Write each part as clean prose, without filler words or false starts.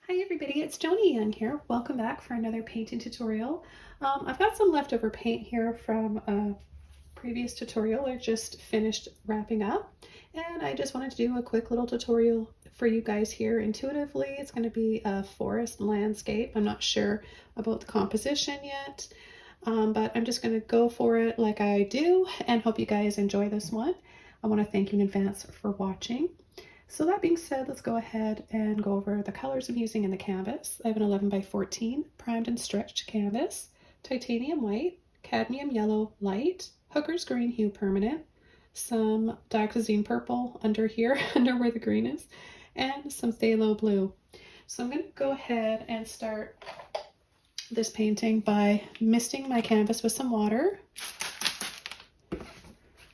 Hi everybody, it's Joni Young here. Welcome back for another painting tutorial. I've got some leftover paint here from a previous tutorial I just finished wrapping up, and I just wanted to do a quick little tutorial for you guys here intuitively. It's going to be a forest landscape. I'm not sure about the composition yet, but I'm just going to go for it like I do and hope you guys enjoy this one. I want to thank you in advance for watching. So that being said, let's go ahead and go over the colors I'm using in the canvas. I have an 11 by 14 primed and stretched canvas, titanium white, cadmium yellow light, hooker's green hue permanent, some dioxazine purple under here, under where the green is, and some phthalo blue. So I'm going to go ahead and start this painting by misting my canvas with some water.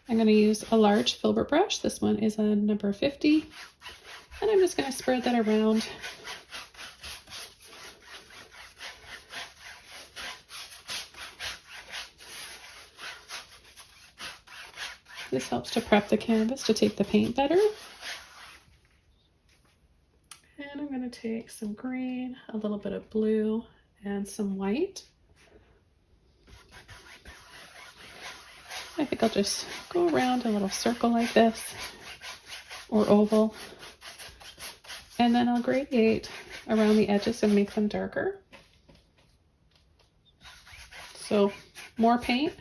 I'm going to use a large filbert brush. This one is a number 50. And I'm just going to spread that around. This helps to prep the canvas to take the paint better. And I'm going to take some green, a little bit of blue, and some white. I think I'll just go around a little circle like this, or oval. And then I'll gradate around the edges and make them darker. So more paint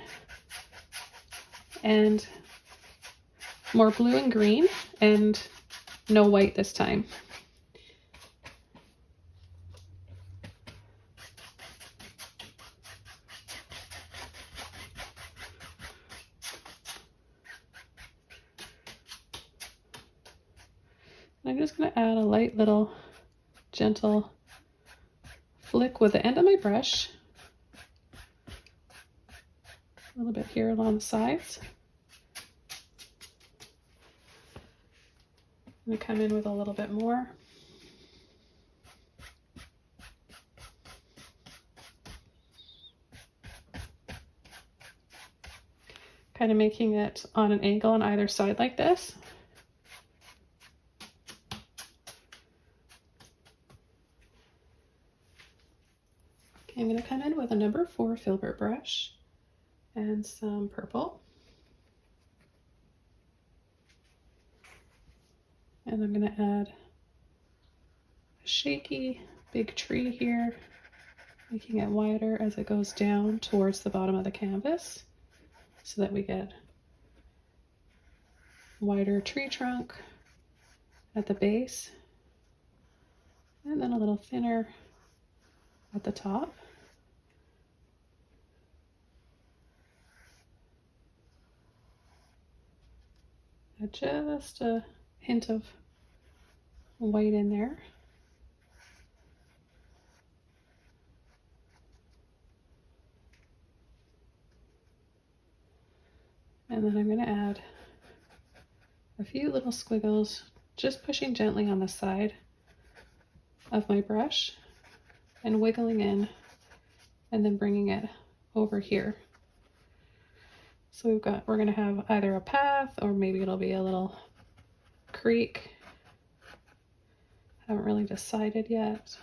and more blue and green and no white this time. I'm just going to add a light little gentle flick with the end of my brush. A little bit here along the sides. I'm going to come in with a little bit more. Kind of making it on an angle on either side like this. Okay, I'm going to come in with a number 4 filbert brush and some purple. And I'm going to add a shaky big tree here, making it wider as it goes down towards the bottom of the canvas so that we get wider tree trunk at the base and then a little thinner at the top. Just a hint of white in there. And then I'm going to add a few little squiggles, just pushing gently on the side of my brush and wiggling in and then bringing it over here. So we're going to have either a path or maybe it'll be a little creek. Haven't really decided yet.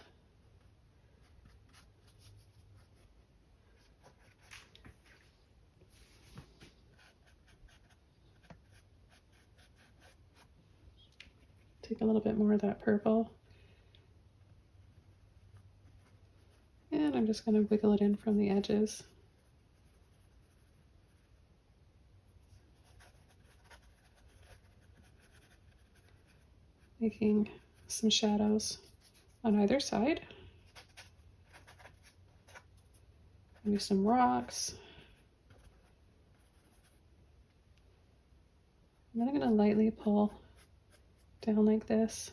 Take a little bit more of that purple. And I'm just going to wiggle it in from the edges. Making some shadows on either side. Maybe some rocks. And then I'm going to lightly pull down like this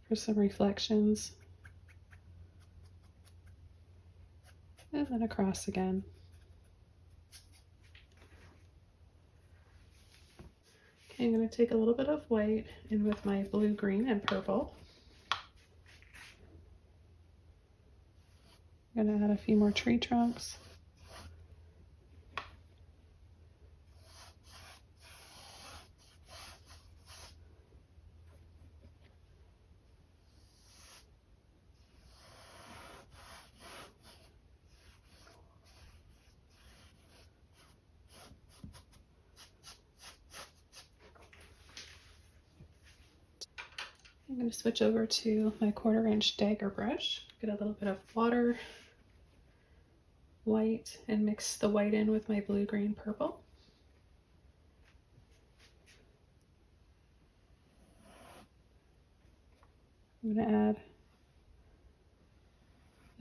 for some reflections. And then across again. Okay, I'm going to take a little bit of white in with my blue, green, and purple. I'm going to add a few more tree trunks. I'm going to switch over to my 1/4" dagger brush, get a little bit of water, white, and mix the white in with my blue, green, purple. I'm going to add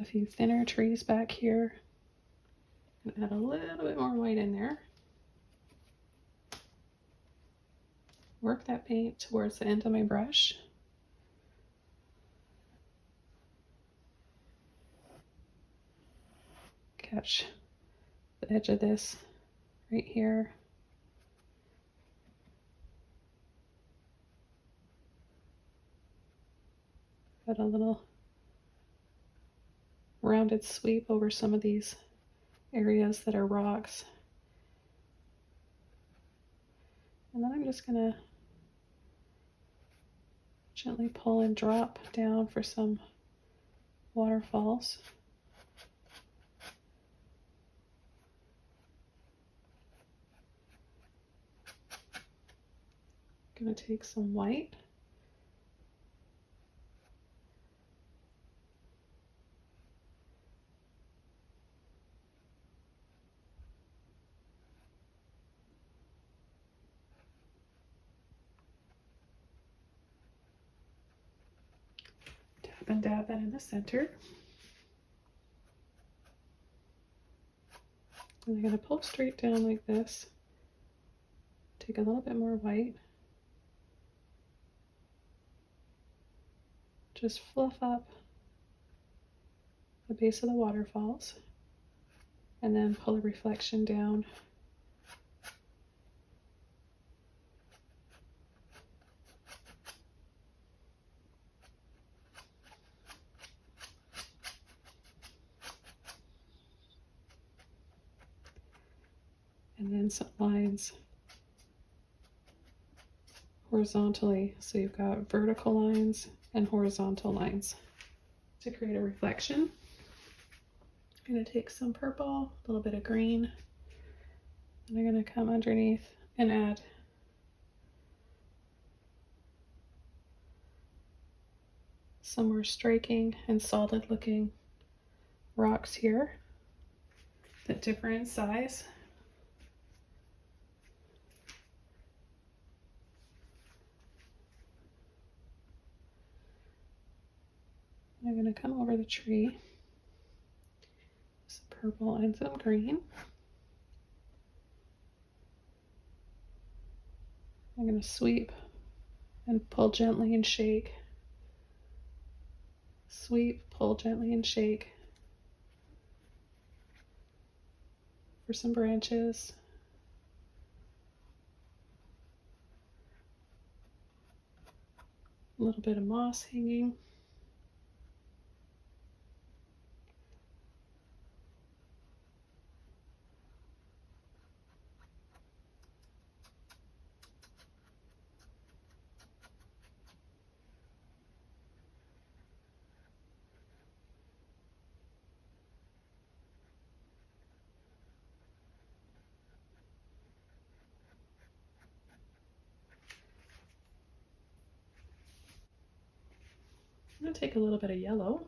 a few thinner trees back here and add a little bit more white in there. Work that paint towards the end of my brush. Catch the edge of this right here. Got a little rounded sweep over some of these areas that are rocks. And then I'm just going to gently pull and drop down for some waterfalls. I'm going to take some white. Tap and dab that in the center. And I'm going to pull straight down like this. Take a little bit more white. Just fluff up the base of the waterfalls and then pull a reflection down. And then some lines horizontally. So you've got vertical lines and horizontal lines to create a reflection. I'm going to take some purple, a little bit of green, and I'm going to come underneath and add some more striking and solid looking rocks here that differ in size. I'm going to come over the tree, some purple and some green. I'm going to sweep and pull gently and shake. Sweep, pull gently and shake for some branches. A little bit of moss hanging. I'm going to take a little bit of yellow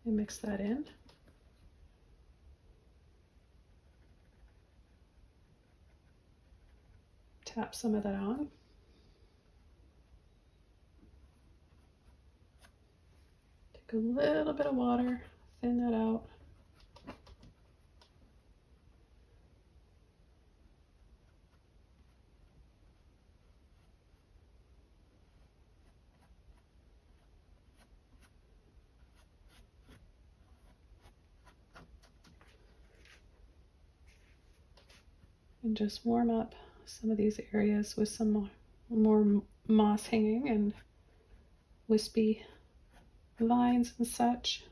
and mix that in. Tap some of that on. Take a little bit of water, thin that out. And just warm up some of these areas with some more moss hanging and wispy vines and such.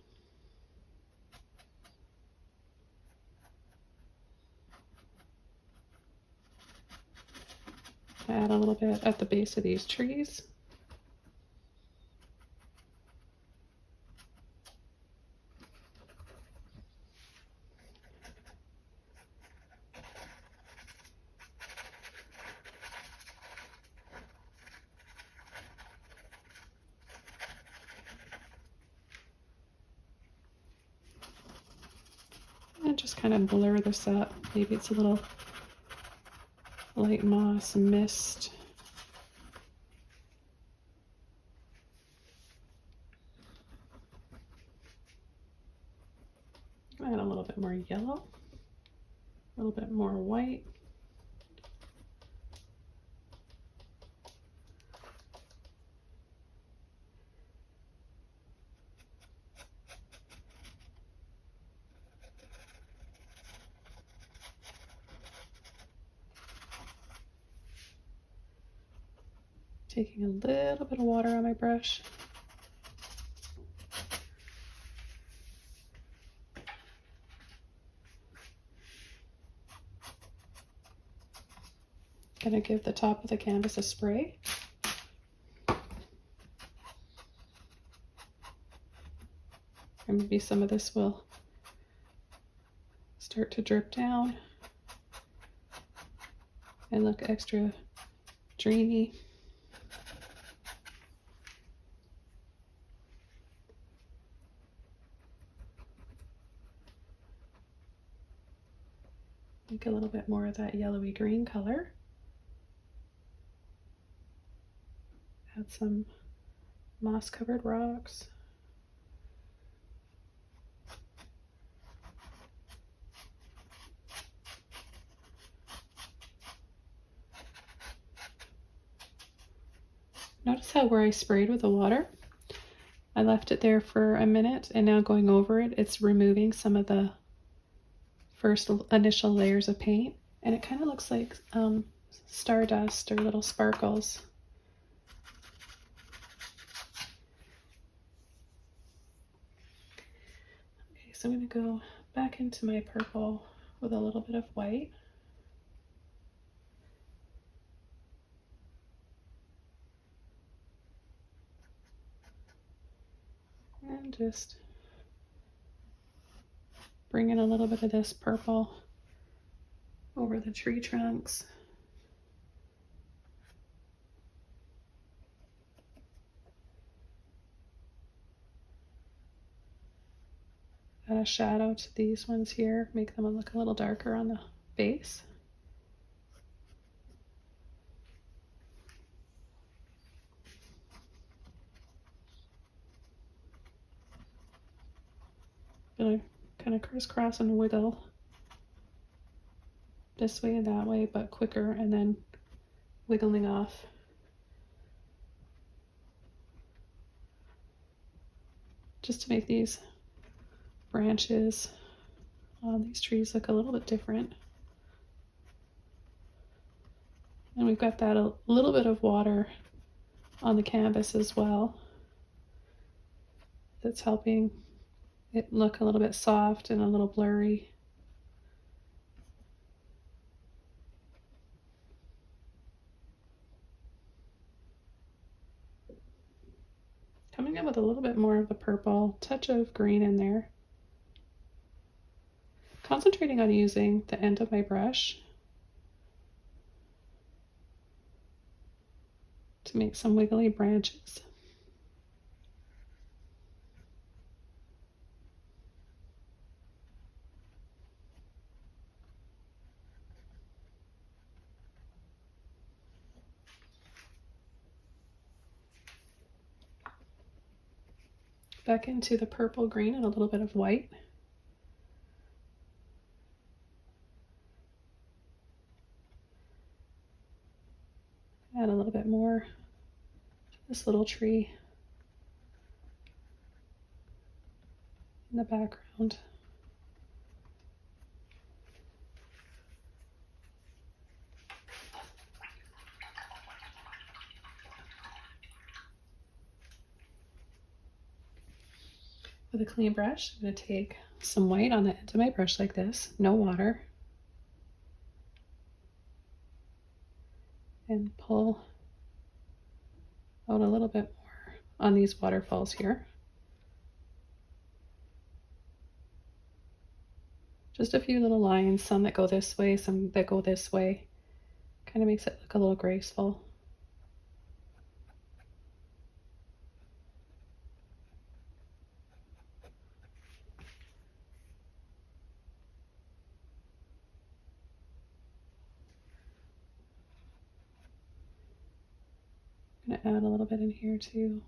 Add a little bit at the base of these trees. might just kind of blur this up. Maybe it's a little light moss mist. Add a little bit more yellow, a little bit more white. Taking a little bit of water on my brush. Gonna give the top of the canvas a spray. And maybe some of this will start to drip down and look extra dreamy. Make a little bit more of that yellowy green color. Add some moss covered rocks. Notice how where I sprayed with the water, I left it there for a minute, and now going over it, it's removing some of the first initial layers of paint, and it kind of looks like stardust or little sparkles. Okay, so I'm going to go back into my purple with a little bit of white. And just bring in a little bit of this purple over the tree trunks. Add a shadow to these ones here, make them look a little darker on the base. Gonna kind of crisscross and wiggle this way and that way, but quicker, and then wiggling off. Just to make these branches on these trees look a little bit different. And we've got that a little bit of water on the canvas as well. That's helping it look a little bit soft and a little blurry. Coming in with a little bit more of the purple, touch of green in there. Concentrating on using the end of my brush to make some wiggly branches. Back into the purple, green, and a little bit of white. Add a little bit more to this little tree in the background. With a clean brush, I'm going to take some white on the end of my brush like this, no water, and pull out a little bit more on these waterfalls here. Just a few little lines, some that go this way, some that go this way. Kind of makes it look a little graceful. add a little bit in here too.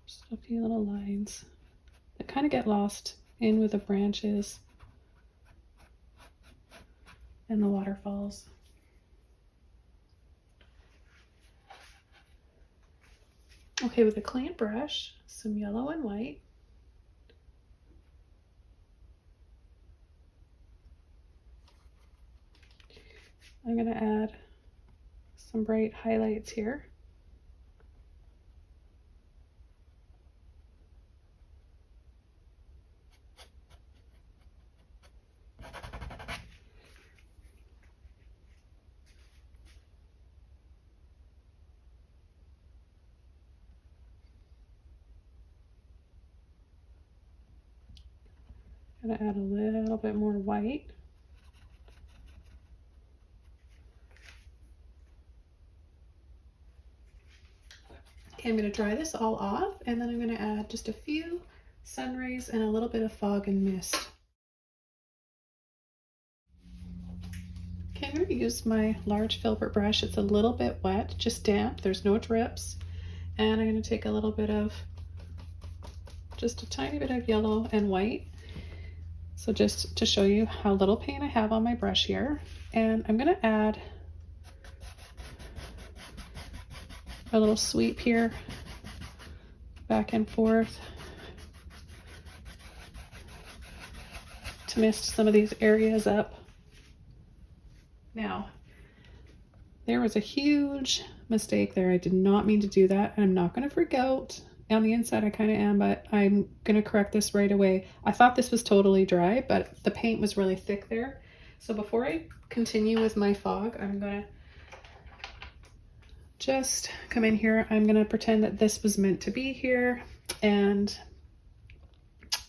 Just a few little lines that kind of get lost in with the branches and the waterfalls. Okay, with a clean brush, some yellow and white. I'm going to add some bright highlights here. I'm going to add a little bit more white. Okay, I'm going to dry this all off, and then I'm going to add just a few sun rays and a little bit of fog and mist. Okay, I'm going to use my large filbert brush. It's a little bit wet, just damp. There's no drips. And I'm going to take a little bit of, just a tiny bit of yellow and white. So just to show you how little paint I have on my brush here. And I'm going to add a little sweep here, back and forth, to mist some of these areas up. Now, there was a huge mistake there. I did not mean to do that, and I'm not going to freak out. On the inside I kind of am, but I'm going to correct this right away. I thought this was totally dry, but the paint was really thick there. So before I continue with my fog, I'm going to just come in here. I'm going to pretend that this was meant to be here, and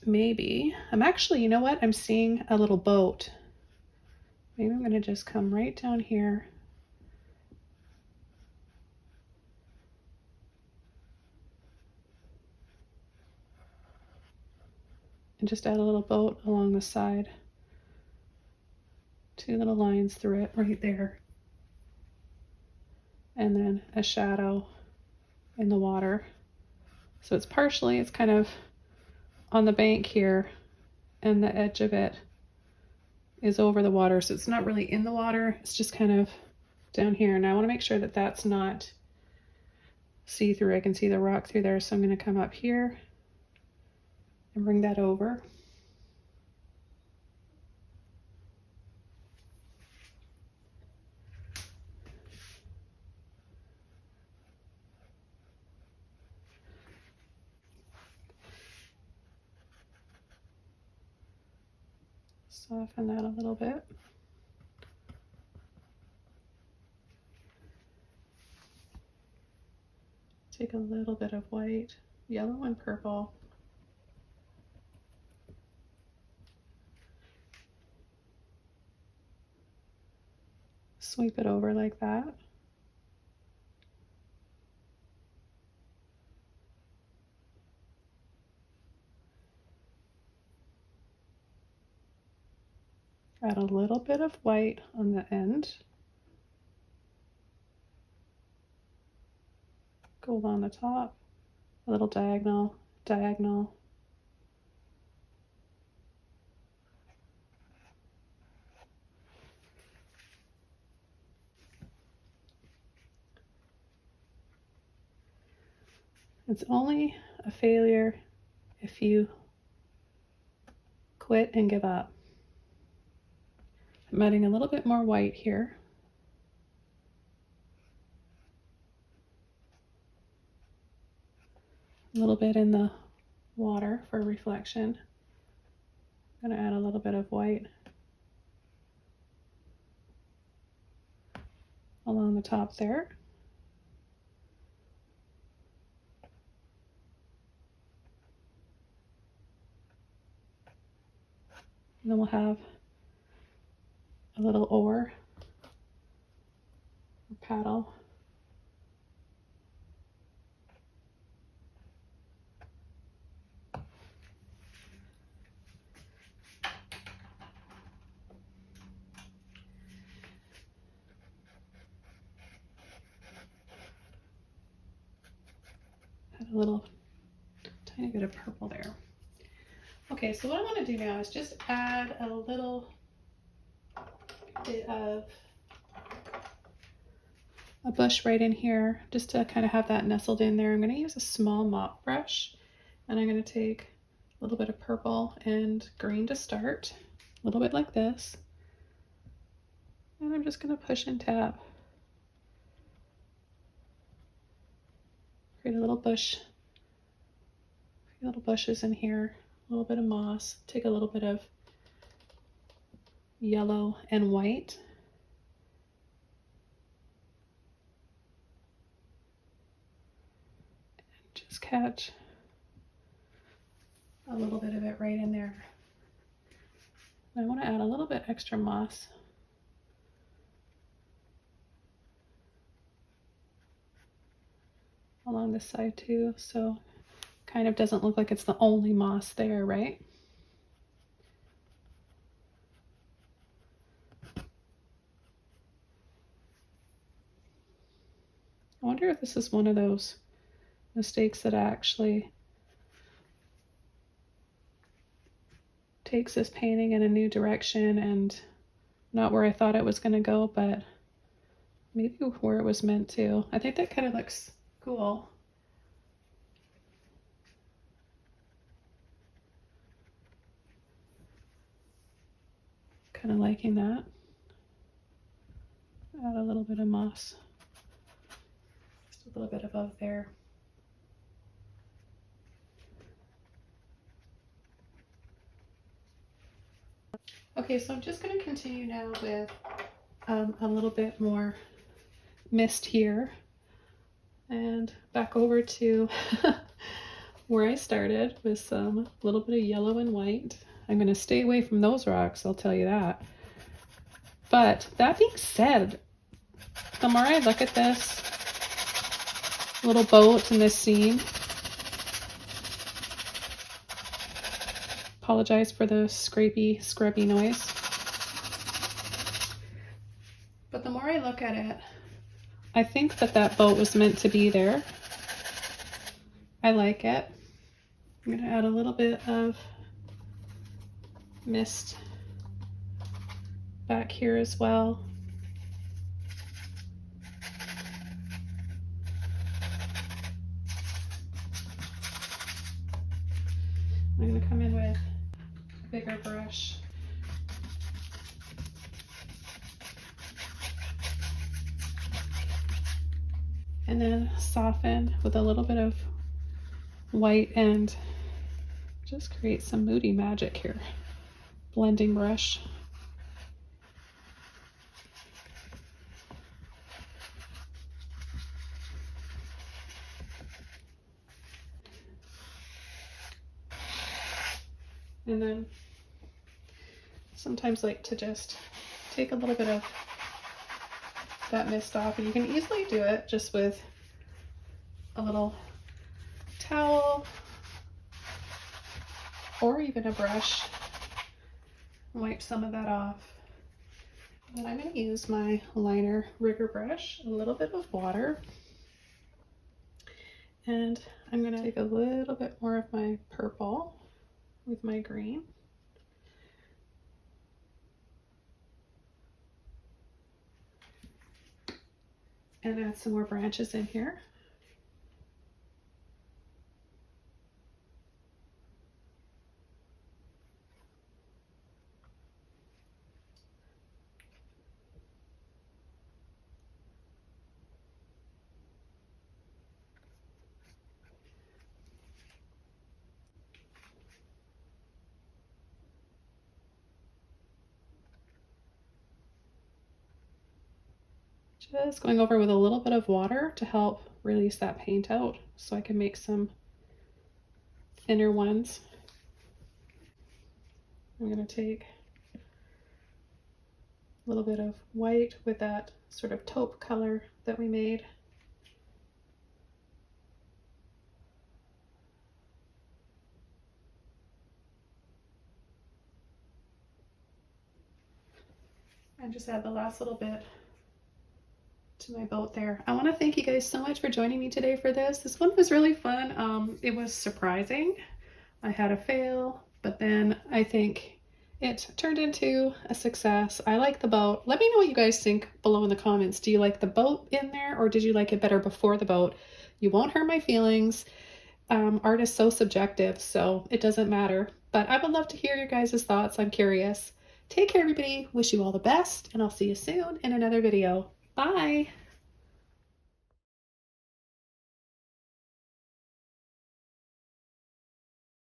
maybe I'm actually, you know what? I'm seeing a little boat. Maybe I'm going to just come right down here. And just add a little boat along the side. Two little lines through it right there. And then a shadow in the water. So it's partially, it's kind of on the bank here, and the edge of it is over the water. So it's not really in the water, it's just kind of down here. And I want to make sure that that's not see-through. I can see the rock through there. So I'm going to come up here and bring that over. Soften that a little bit. Take a little bit of white, yellow and purple. Sweep it over like that. Add a little bit of white on the end. Go along the top, a little diagonal, diagonal. It's only a failure if you quit and give up. I'm adding a little bit more white here. A little bit in the water for reflection. I'm going to add a little bit of white along the top there. And then we'll have a little oar or paddle. a little tiny bit of purple there. Okay, so what I want to do now is just add a little bit of a bush right in here, just to kind of have that nestled in there. I'm going to use a small mop brush, and I'm going to take a little bit of purple and green to start, a little bit like this, and I'm just going to push and tap. Create a little bush, a few little bushes in here, a little bit of moss, take a little bit of yellow and white. Just catch a little bit of it right in there. I want to add a little bit extra moss. Along this side too, so kind of doesn't look like it's the only moss there, right? I wonder if this is one of those mistakes that actually takes this painting in a new direction and not where I thought it was going to go, but maybe where it was meant to. I think that kind of looks cool. Kind of liking that. Add a little bit of moss. Just a little bit above there. Okay, so I'm just going to continue now with a little bit more mist here, and back over to where I started with some little bit of yellow and white. I'm going to stay away from those rocks, I'll tell you that. But that being said, the more I look at this little boat in this scene, apologize for the scrapey, scrubby noise. But the more I look at it, I think that that boat was meant to be there. I like it. I'm going to add a little bit of mist back here as well. I'm going to come in with a bigger brush. And then soften with a little bit of white and just create some moody magic here. Blending brush. And then sometimes like to just take a little bit of that mist off, and you can easily do it just with a little towel or even a brush. Wipe some of that off. And I'm going to use my liner rigger brush, a little bit of water, and I'm going to take a little bit more of my purple with my green. And add some more branches in here. Just going over with a little bit of water to help release that paint out so I can make some thinner ones. I'm going to take a little bit of white with that sort of taupe color that we made. And just add the last little bit to my boat there. I want to thank you guys so much for joining me today for this. This one was really fun. It was surprising. I had a fail, but then I think it turned into a success. I like the boat. Let me know what you guys think below in the comments. Do you like the boat in there, or did you like it better before the boat? You won't hurt my feelings. Art is so subjective, so it doesn't matter. But I would love to hear your guys' thoughts. I'm curious. Take care, everybody. Wish you all the best, and I'll see you soon in another video. Bye.